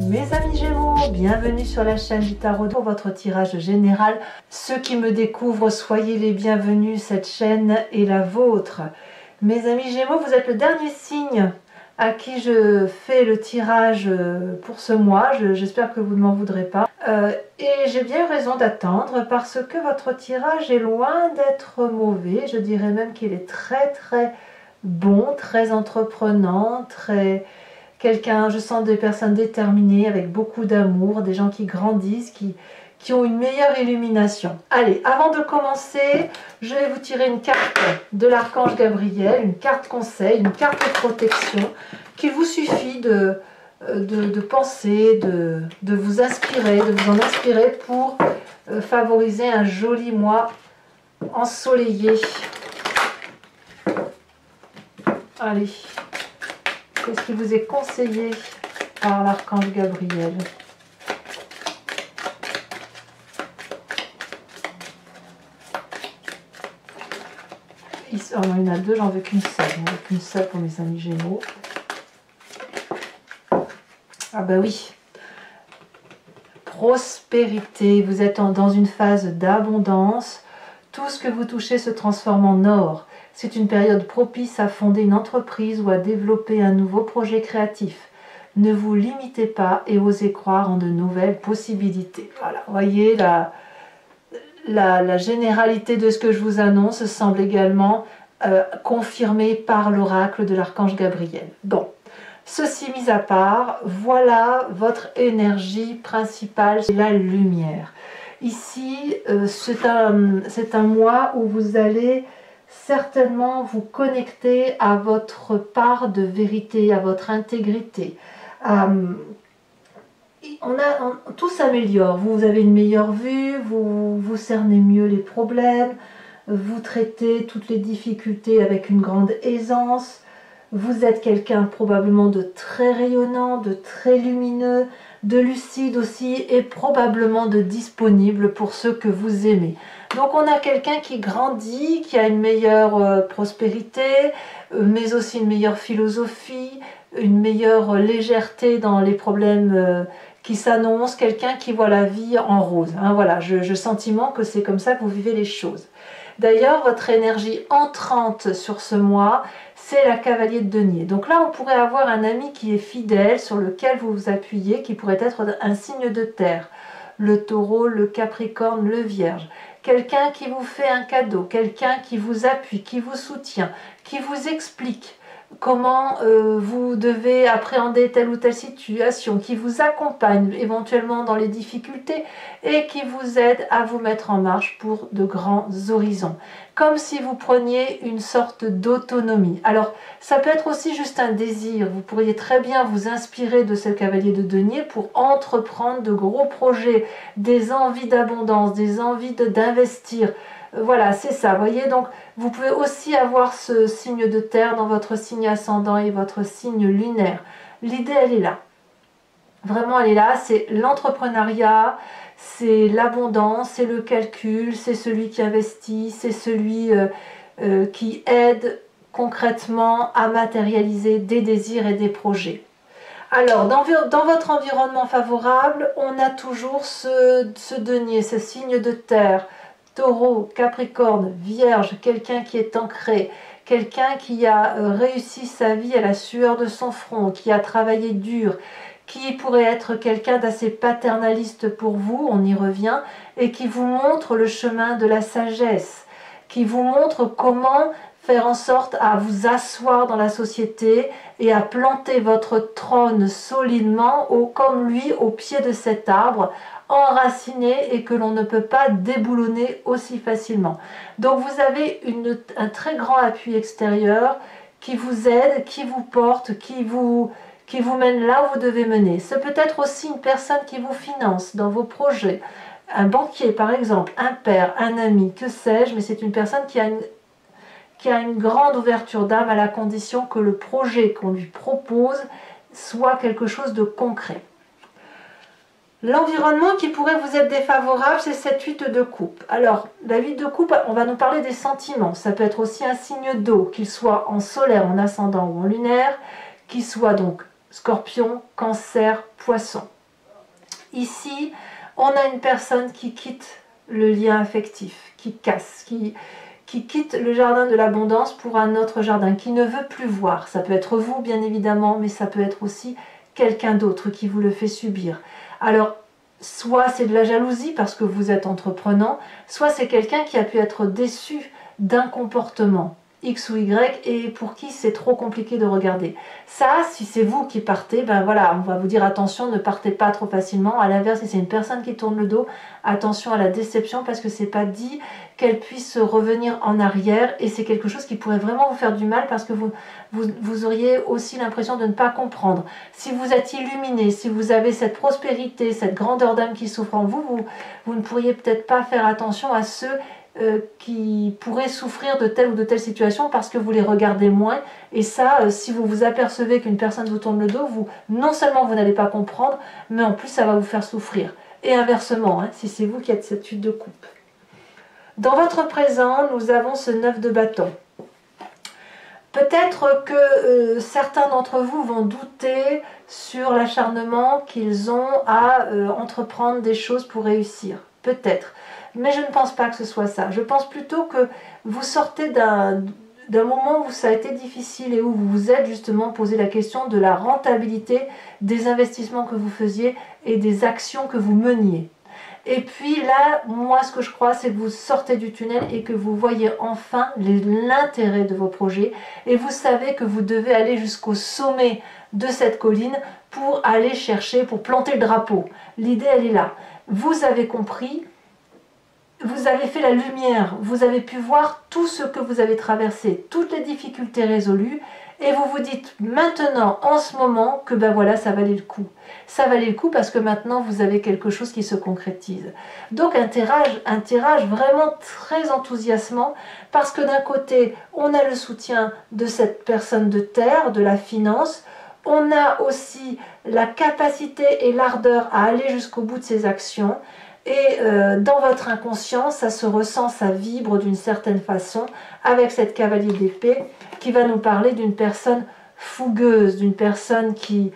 Mes amis Gémeaux, bienvenue sur la chaîne du Tarot pour votre tirage général. Ceux qui me découvrent, soyez les bienvenus, cette chaîne est la vôtre. Mes amis Gémeaux, vous êtes le dernier signe à qui je fais le tirage pour ce mois. J'espère que vous ne m'en voudrez pas. Et j'ai bien eu raison d'attendre parce que votre tirage est loin d'être mauvais. Je dirais même qu'il est très bon, très entreprenant, je sens des personnes déterminées, avec beaucoup d'amour, des gens qui grandissent, qui ont une meilleure illumination. Allez, avant de commencer, je vais vous tirer une carte de l'archange Gabriel, une carte conseil, une carte de protection, qu'il vous suffit de penser, de vous inspirer, de vous en inspirer pour favoriser un joli mois ensoleillé. Allez. Qu'est-ce qui vous est conseillé par l'archange Gabriel? Il y en a deux, j'en veux qu'une seule. J'en veux qu'une seule pour mes amis Gémeaux. Ah bah oui. Prospérité. Vous êtes dans une phase d'abondance. Tout ce que vous touchez se transforme en or. C'est une période propice à fonder une entreprise ou à développer un nouveau projet créatif. Ne vous limitez pas et osez croire en de nouvelles possibilités. Voilà, voyez, la généralité de ce que je vous annonce semble également confirmée par l'oracle de l'archange Gabriel. Bon, ceci mis à part, voilà votre énergie principale, c'est la lumière. Ici, c'est un mois où vous allez certainement vous connecter à votre part de vérité, à votre intégrité. Tout s'améliore. Vous avez une meilleure vue, vous cernez mieux les problèmes, vous traitez toutes les difficultés avec une grande aisance. Vous êtes quelqu'un probablement de très rayonnant, de très lumineux, de lucide aussi et probablement de disponible pour ceux que vous aimez. Donc on a quelqu'un qui grandit, qui a une meilleure prospérité, mais aussi une meilleure philosophie, une meilleure légèreté dans les problèmes qui s'annoncent, quelqu'un qui voit la vie en rose. Hein, voilà, j'ai sentiment que c'est comme ça que vous vivez les choses. D'ailleurs, votre énergie entrante sur ce mois, c'est la cavalier de denier. Donc là, on pourrait avoir un ami qui est fidèle, sur lequel vous vous appuyez, qui pourrait être un signe de terre. Le taureau, le capricorne, le vierge. Quelqu'un qui vous fait un cadeau, quelqu'un qui vous appuie, qui vous soutient, qui vous explique comment vous devez appréhender telle ou telle situation, qui vous accompagne éventuellement dans les difficultés et qui vous aide à vous mettre en marche pour de grands horizons. Comme si vous preniez une sorte d'autonomie. Alors, ça peut être aussi juste un désir. Vous pourriez très bien vous inspirer de ce cavalier de denier pour entreprendre de gros projets, des envies d'abondance, des envies d'investir. Voilà, c'est ça, vous voyez, donc vous pouvez aussi avoir ce signe de terre dans votre signe ascendant et votre signe lunaire. L'idée, elle est là. Vraiment, elle est là, c'est l'entrepreneuriat, c'est l'abondance, c'est le calcul, c'est celui qui investit, c'est celui qui aide concrètement à matérialiser des désirs et des projets. Alors, dans votre environnement favorable, on a toujours ce denier, ce signe de terre, Taureau, Capricorne, Vierge, quelqu'un qui est ancré, quelqu'un qui a réussi sa vie à la sueur de son front, qui a travaillé dur, qui pourrait être quelqu'un d'assez paternaliste pour vous, on y revient, et qui vous montre le chemin de la sagesse, qui vous montre comment faire en sorte à vous asseoir dans la société et à planter votre trône solidement, comme lui, au pied de cet arbre, enraciné et que l'on ne peut pas déboulonner aussi facilement. Donc vous avez un très grand appui extérieur qui vous aide, qui vous porte, qui vous mène là où vous devez mener. C'est peut-être aussi une personne qui vous finance dans vos projets, un banquier par exemple, un père, un ami, que sais-je, mais c'est une personne qui a une grande ouverture d'âme à la condition que le projet qu'on lui propose soit quelque chose de concret. L'environnement qui pourrait vous être défavorable, c'est cette 8 de coupe. Alors, la 8 de coupe, on va nous parler des sentiments. Ça peut être aussi un signe d'eau, qu'il soit en solaire, en ascendant ou en lunaire, qu'il soit donc Scorpion, Cancer, Poisson. Ici, on a une personne qui quitte le lien affectif, qui casse, qui quitte le jardin de l'abondance pour un autre jardin, qui ne veut plus voir. Ça peut être vous, bien évidemment, mais ça peut être aussi quelqu'un d'autre qui vous le fait subir. Alors, soit c'est de la jalousie parce que vous êtes entreprenant, soit c'est quelqu'un qui a pu être déçu d'un comportement X ou Y et pour qui c'est trop compliqué de regarder. Ça, si c'est vous qui partez, ben voilà, on va vous dire attention, ne partez pas trop facilement. À l'inverse, si c'est une personne qui tourne le dos, attention à la déception parce que c'est pas dit qu'elle puisse revenir en arrière et c'est quelque chose qui pourrait vraiment vous faire du mal parce que vous auriez aussi l'impression de ne pas comprendre. Si vous êtes illuminé, si vous avez cette prospérité, cette grandeur d'âme qui s'offre en vous, vous ne pourriez peut-être pas faire attention à ceux qui pourraient souffrir de telle ou de telle situation parce que vous les regardez moins. Et ça, si vous vous apercevez qu'une personne vous tourne le dos, non seulement vous n'allez pas comprendre, mais en plus ça va vous faire souffrir. Et inversement, hein, si c'est vous qui êtes cette chute de coupe. Dans votre présent, nous avons ce 9 de bâton. Peut-être que certains d'entre vous vont douter sur l'acharnement qu'ils ont à entreprendre des choses pour réussir. Peut-être. Mais je ne pense pas que ce soit ça. Je pense plutôt que vous sortez d'un moment où ça a été difficile et où vous vous êtes justement posé la question de la rentabilité des investissements que vous faisiez et des actions que vous meniez. Et puis là, moi ce que je crois, c'est que vous sortez du tunnel et que vous voyez enfin l'intérêt de vos projets et vous savez que vous devez aller jusqu'au sommet de cette colline pour aller chercher, pour planter le drapeau. L'idée, elle est là. Vous avez compris. Vous avez fait la lumière, vous avez pu voir tout ce que vous avez traversé, toutes les difficultés résolues, et vous vous dites maintenant, en ce moment, que ben voilà, ça valait le coup. Ça valait le coup parce que maintenant, vous avez quelque chose qui se concrétise. Donc un tirage vraiment très enthousiasmant, parce que d'un côté, on a le soutien de cette personne de terre, de la finance, on a aussi la capacité et l'ardeur à aller jusqu'au bout de ses actions. Et dans votre inconscient, ça se ressent, ça vibre d'une certaine façon avec cette cavalier d'épée qui va nous parler d'une personne fougueuse, d'une personne qui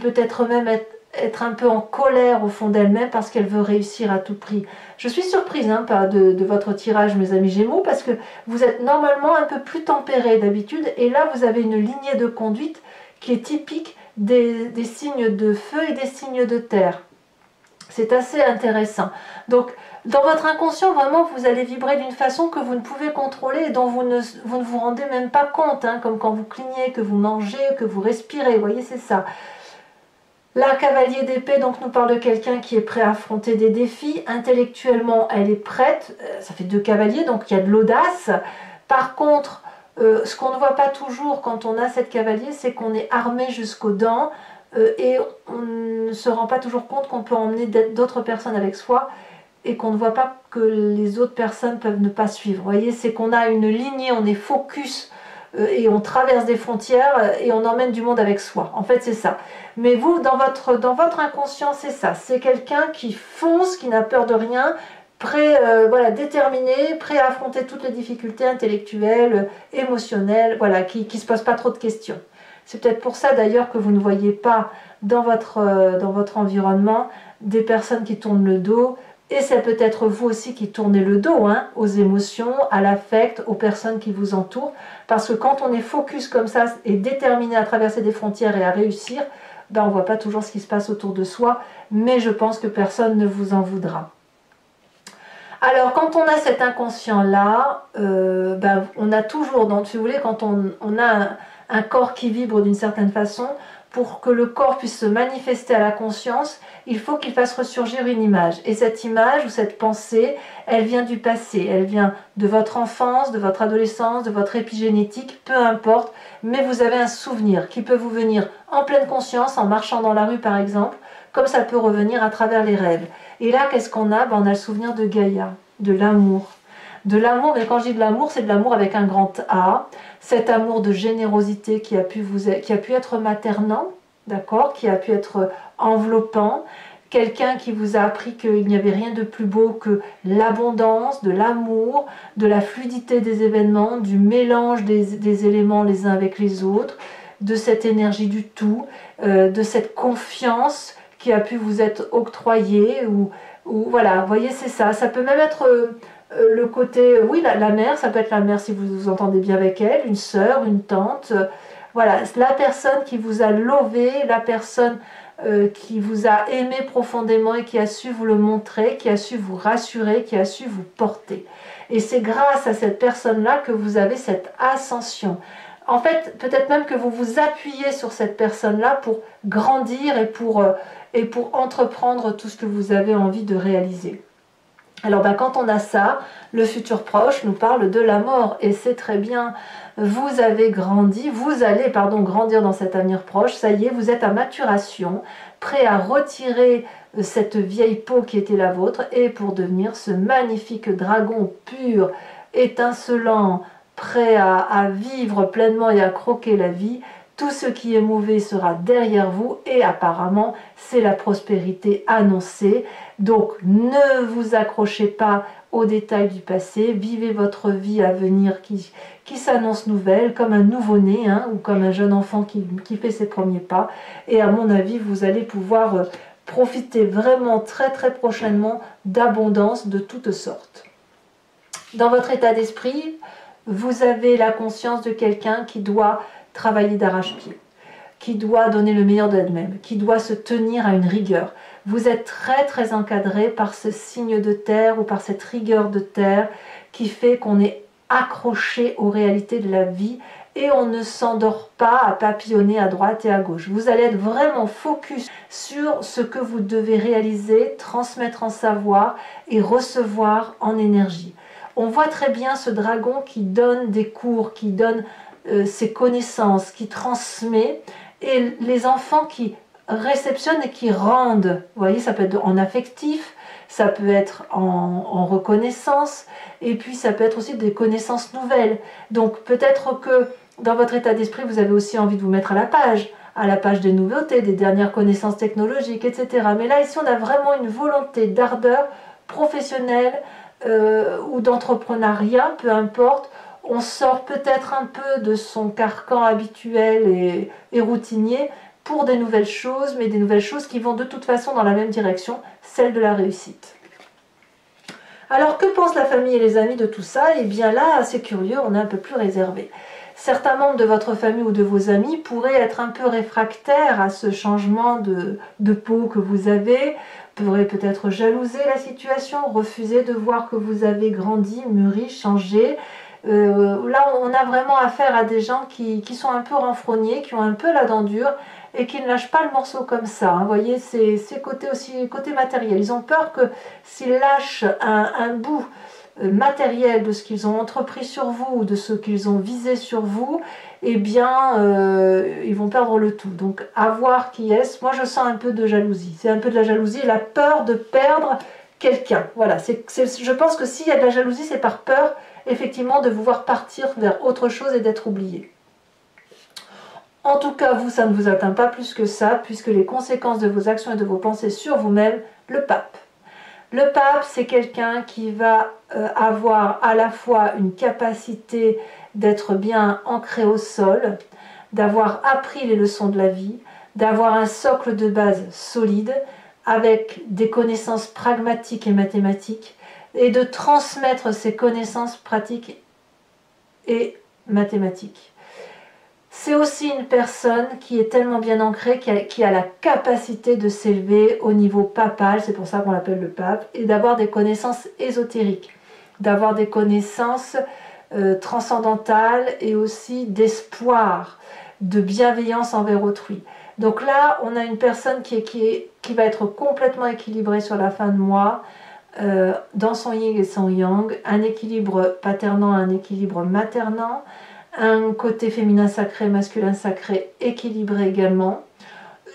peut-être même être un peu en colère au fond d'elle-même parce qu'elle veut réussir à tout prix. Je suis surprise hein, de votre tirage, mes amis Gémeaux, parce que vous êtes normalement un peu plus tempérés d'habitude et là vous avez une lignée de conduite qui est typique des signes de feu et des signes de terre. C'est assez intéressant. Donc, dans votre inconscient, vraiment, vous allez vibrer d'une façon que vous ne pouvez contrôler et dont vous ne vous rendez même pas compte, hein, comme quand vous clignez, que vous mangez, que vous respirez. Vous voyez, c'est ça. La cavalier d'épée donc nous parle de quelqu'un qui est prêt à affronter des défis. Intellectuellement, elle est prête. Ça fait 2 cavaliers, donc il y a de l'audace. Par contre, ce qu'on ne voit pas toujours quand on a cette cavalier, c'est qu'on est armé jusqu'aux dents. Et on ne se rend pas toujours compte qu'on peut emmener d'autres personnes avec soi et qu'on ne voit pas que les autres personnes peuvent ne pas suivre. Vous voyez, c'est qu'on a une lignée, on est focus et on traverse des frontières et on emmène du monde avec soi. En fait, c'est ça. Mais vous, dans votre inconscient, c'est ça. C'est quelqu'un qui fonce, qui n'a peur de rien, prêt, voilà, déterminé, prêt à affronter toutes les difficultés intellectuelles, émotionnelles, voilà, qui ne se pose pas trop de questions. C'est peut-être pour ça d'ailleurs que vous ne voyez pas dans votre environnement des personnes qui tournent le dos. Et c'est peut-être vous aussi qui tournez le dos hein, aux émotions, à l'affect, aux personnes qui vous entourent. Parce que quand on est focus comme ça et déterminé à traverser des frontières et à réussir, ben on ne voit pas toujours ce qui se passe autour de soi. Mais je pense que personne ne vous en voudra. Alors quand on a cet inconscient-là, ben, on a toujours, donc, si vous voulez, quand on a un corps qui vibre d'une certaine façon, pour que le corps puisse se manifester à la conscience, il faut qu'il fasse ressurgir une image. Et cette image ou cette pensée, elle vient du passé, elle vient de votre enfance, de votre adolescence, de votre épigénétique, peu importe, mais vous avez un souvenir qui peut vous venir en pleine conscience, en marchant dans la rue par exemple, comme ça peut revenir à travers les rêves. Et là, qu'est-ce qu'on a? Ben, on a le souvenir de Gaïa, de l'amour. De l'amour, mais quand je dis de l'amour, c'est de l'amour avec un grand A, cet amour de générosité qui a pu être maternant, d'accord, qui a pu être enveloppant, quelqu'un qui vous a appris qu'il n'y avait rien de plus beau que l'abondance, de l'amour, de la fluidité des événements, du mélange des éléments les uns avec les autres, de cette énergie du tout, de cette confiance qui a pu vous être octroyé, ou voilà, vous voyez, c'est ça. Ça peut même être le côté, oui, la mère, ça peut être la mère si vous vous entendez bien avec elle, une sœur, une tante, voilà, la personne qui vous a lové, la personne qui vous a aimé profondément et qui a su vous le montrer, qui a su vous rassurer, qui a su vous porter. Et c'est grâce à cette personne-là que vous avez cette ascension. En fait, peut-être même que vous vous appuyez sur cette personne-là pour grandir et pour entreprendre tout ce que vous avez envie de réaliser. Alors quand on a ça, le futur proche nous parle de la mort, et c'est très bien. Vous avez grandi, vous allez grandir dans cet avenir proche, ça y est, vous êtes à maturation, prêt à retirer cette vieille peau qui était la vôtre, et pour devenir ce magnifique dragon pur, étincelant, prêt à vivre pleinement et à croquer la vie. Tout ce qui est mauvais sera derrière vous, et apparemment c'est la prospérité annoncée. Donc ne vous accrochez pas aux détails du passé, vivez votre vie à venir qui s'annonce nouvelle, comme un nouveau-né, ou comme un jeune enfant qui fait ses premiers pas. Et à mon avis, vous allez pouvoir profiter vraiment très très prochainement d'abondance de toutes sortes. Dans votre état d'esprit, vous avez la conscience de quelqu'un qui doit travailler d'arrache-pied, qui doit donner le meilleur d'elle-même, qui doit se tenir à une rigueur. Vous êtes très très encadré par ce signe de terre ou par cette rigueur de terre qui fait qu'on est accroché aux réalités de la vie et on ne s'endort pas à papillonner à droite et à gauche. Vous allez être vraiment focus sur ce que vous devez réaliser, transmettre en savoir et recevoir en énergie. On voit très bien ce dragon qui donne des cours, qui donne ses connaissances, qui transmet, et les enfants qui réceptionnent et qui rendent. Vous voyez, ça peut être en affectif, ça peut être en reconnaissance, et puis ça peut être aussi des connaissances nouvelles. Donc peut-être que dans votre état d'esprit, vous avez aussi envie de vous mettre à la page des nouveautés, des dernières connaissances technologiques, etc. Mais là, ici, on a vraiment une volonté d'ardeur professionnelle ou d'entrepreneuriat, peu importe. On sort peut-être un peu de son carcan habituel et routinier pour des nouvelles choses, mais des nouvelles choses qui vont de toute façon dans la même direction, celle de la réussite. Alors que pensent la famille et les amis de tout ça? Eh bien là, c'est curieux, on est un peu plus réservé. Certains membres de votre famille ou de vos amis pourraient être un peu réfractaires à ce changement de peau que vous avez, pourraient peut-être jalouser la situation, refuser de voir que vous avez grandi, mûri, changé. Là, on a vraiment affaire à des gens qui sont un peu renfrognés, qui ont un peu la dent dure et qui ne lâchent pas le morceau comme ça. Vous voyez, c'est côté aussi côté matériel. Ils ont peur que s'ils lâchent un bout matériel de ce qu'ils ont entrepris sur vous ou de ce qu'ils ont visé sur vous, eh bien, ils vont perdre le tout. Donc, à voir qui est-ce. Moi, je sens un peu de jalousie. C'est un peu de la jalousie et la peur de perdre quelqu'un. Voilà, je pense que s'il y a de la jalousie, c'est par peur effectivement de vous voir partir vers autre chose et d'être oublié. En tout cas, vous, ça ne vous atteint pas plus que ça, puisque les conséquences de vos actions et de vos pensées sur vous-même, le pape. Le pape, c'est quelqu'un qui va avoir à la fois une capacité d'être bien ancré au sol, d'avoir appris les leçons de la vie, d'avoir un socle de base solide, avec des connaissances pragmatiques et mathématiques, et de transmettre ces connaissances pratiques et mathématiques. C'est aussi une personne qui est tellement bien ancrée, qui a la capacité de s'élever au niveau papal, c'est pour ça qu'on l'appelle le pape, et d'avoir des connaissances ésotériques, d'avoir des connaissances transcendantales et aussi d'espoir, de bienveillance envers autrui. Donc là, on a une personne qui va être complètement équilibrée sur la fin de mois, dans son yin et son yang, un équilibre paternant, un équilibre maternant, un côté féminin sacré, masculin sacré équilibré également.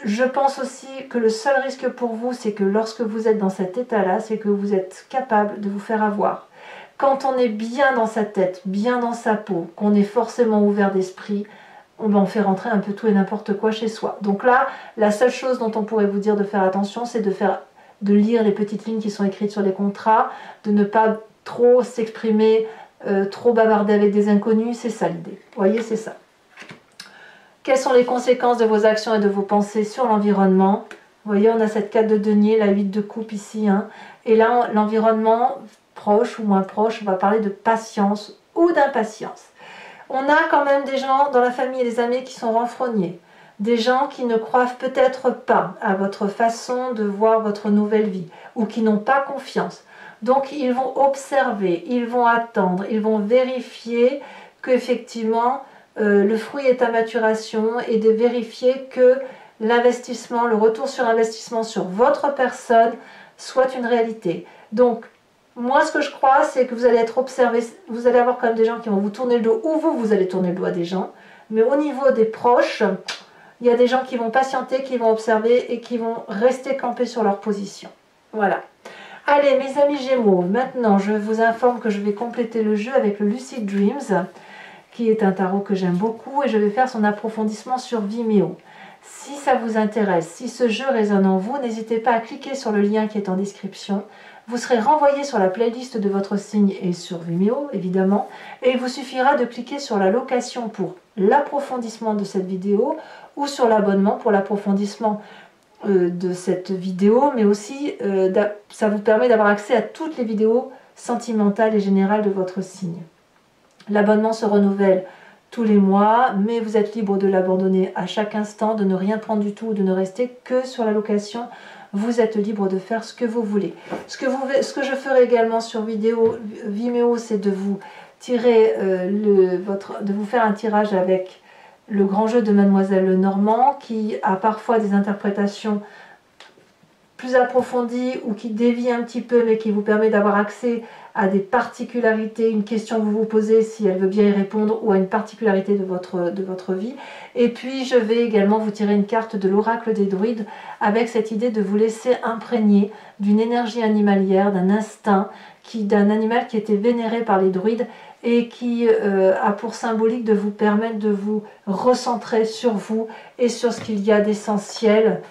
Je pense aussi que le seul risque pour vous, c'est que lorsque vous êtes dans cet état-là, c'est que vous êtes capable de vous faire avoir. Quand on est bien dans sa tête, bien dans sa peau, qu'on est forcément ouvert d'esprit, on fait rentrer un peu tout et n'importe quoi chez soi. Donc là, la seule chose dont on pourrait vous dire de faire attention, c'est de lire les petites lignes qui sont écrites sur les contrats, de ne pas trop s'exprimer, trop bavarder avec des inconnus, c'est ça l'idée. Vous voyez, c'est ça. Quelles sont les conséquences de vos actions et de vos pensées sur l'environnement? Vous voyez, on a cette 4 de denier, la 8 de coupe ici. Hein. Et là, l'environnement, proche ou moins proche, on va parler de patience ou d'impatience. On a quand même des gens dans la famille et des amis qui sont renfrognés. Des gens qui ne croient peut-être pas à votre façon de voir votre nouvelle vie ou qui n'ont pas confiance. Donc ils vont observer, ils vont attendre, ils vont vérifier qu'effectivement le fruit est à maturation et de vérifier que l'investissement, le retour sur investissement sur votre personne soit une réalité. Donc moi ce que je crois c'est que vous allez être observé, vous allez avoir quand même des gens qui vont vous tourner le dos ou vous allez tourner le dos à des gens, mais au niveau des proches, il y a des gens qui vont patienter, qui vont observer et qui vont rester campés sur leur position. Voilà. Allez, mes amis Gémeaux, maintenant je vous informe que je vais compléter le jeu avec le Lucid Dreams, qui est un tarot que j'aime beaucoup, et je vais faire son approfondissement sur Vimeo. Si ça vous intéresse, si ce jeu résonne en vous, n'hésitez pas à cliquer sur le lien qui est en description. Vous serez renvoyé sur la playlist de votre signe et sur Vimeo, évidemment, et il vous suffira de cliquer sur la location pour l'approfondissement de cette vidéo ou sur l'abonnement pour l'approfondissement de cette vidéo, mais aussi ça vous permet d'avoir accès à toutes les vidéos sentimentales et générales de votre signe. L'abonnement se renouvelle tous les mois, mais vous êtes libre de l'abandonner à chaque instant, de ne rien prendre du tout, de ne rester que sur la location. Vous êtes libre de faire ce que vous voulez. Ce que je ferai également sur Vimeo, c'est de vous tirer de vous faire un tirage avec le grand jeu de Mademoiselle Lenormand, qui a parfois des interprétations plus approfondies ou qui dévie un petit peu, mais qui vous permet d'avoir accès à des particularités, une question que vous vous posez, si elle veut bien y répondre, ou à une particularité de votre vie. Et puis je vais également vous tirer une carte de l'oracle des druides, avec cette idée de vous laisser imprégner d'une énergie animalière, d'un instinct, d'un animal qui était vénéré par les druides, et qui a pour symbolique de vous permettre de vous recentrer sur vous et sur ce qu'il y a d'essentiel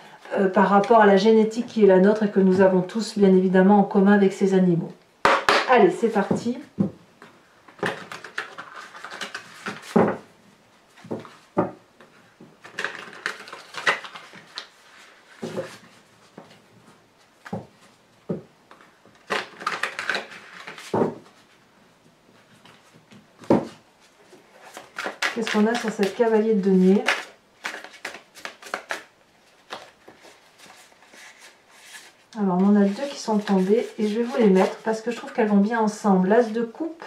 par rapport à la génétique qui est la nôtre et que nous avons tous bien évidemment en commun avec ces animaux. Allez, c'est parti. Qu'est-ce qu'on a sur cette cavalier de denier? Alors, on en a deux qui sont tombées et je vais vous les mettre parce que je trouve qu'elles vont bien ensemble. L'as de coupe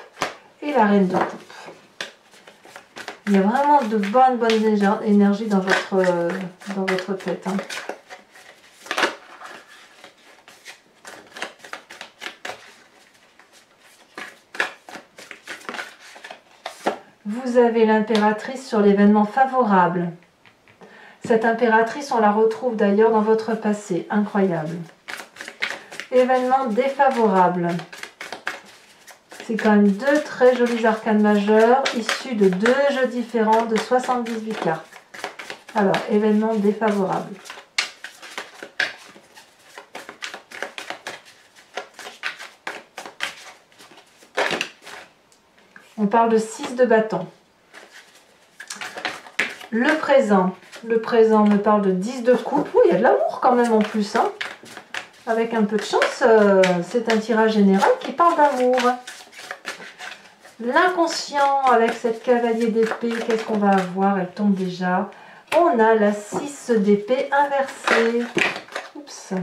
et la reine de coupe. Il y a vraiment de bonnes énergies dans votre tête. Hein. Vous avez l'impératrice sur l'événement favorable. Cette impératrice, on la retrouve d'ailleurs dans votre passé. Incroyable. Événement défavorable. C'est quand même deux très jolis arcanes majeurs issus de deux jeux différents de 78 cartes. Alors, événement défavorable. On parle de 6 de bâton. Le présent me parle de 10 de coupe. Oui, il y a de l'amour quand même en plus. Hein. Avec un peu de chance, c'est un tirage général qui parle d'amour. L'inconscient avec cette cavalier d'épée, qu'est-ce qu'on va avoir? Elle tombe déjà. On a la 6 d'épée inversée. Oups.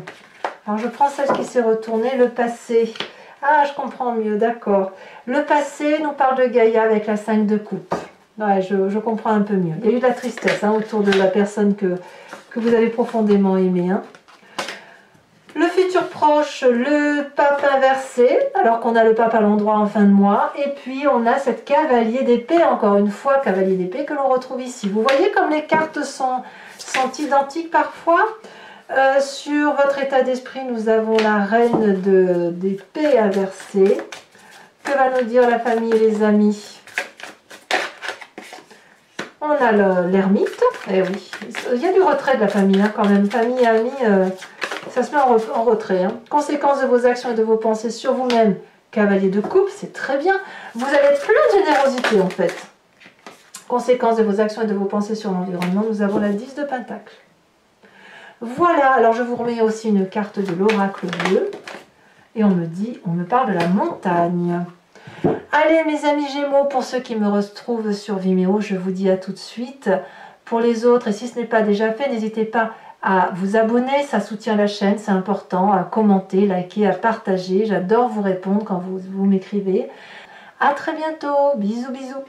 Alors je prends celle qui s'est retournée, le passé. Ah, je comprends mieux, d'accord. Le passé nous parle de Gaïa avec la 5 de coupe. Ouais, je comprends un peu mieux. Il y a eu de la tristesse hein, autour de la personne que vous avez profondément aimée. Hein. Le futur proche, le pape inversé, alors qu'on a le pape à l'endroit en fin de mois. Et puis on a cette cavalier d'épée, encore une fois, cavalier d'épée que l'on retrouve ici. Vous voyez comme les cartes sont identiques parfois. Sur votre état d'esprit, nous avons la reine d'épée inversée. Que va nous dire la famille et les amis? On a l'ermite. Eh oui, il y a du retrait de la famille hein, quand même. Famille et amis, ça se met en retrait. Hein. Conséquences de vos actions et de vos pensées sur vous-même. Cavalier de coupe, c'est très bien. Vous avez plein de générosité en fait. Conséquences de vos actions et de vos pensées sur l'environnement. Nous avons la 10 de pentacle. Voilà, alors je vous remets aussi une carte de l'oracle bleu. Et on me parle de la montagne. Allez mes amis Gémeaux, pour ceux qui me retrouvent sur Vimeo, je vous dis à tout de suite. Pour les autres, et si ce n'est pas déjà fait, n'hésitez pas à vous abonner, ça soutient la chaîne, c'est important, à commenter, liker, à partager. J'adore vous répondre quand vous m'écrivez. À très bientôt, bisous bisous.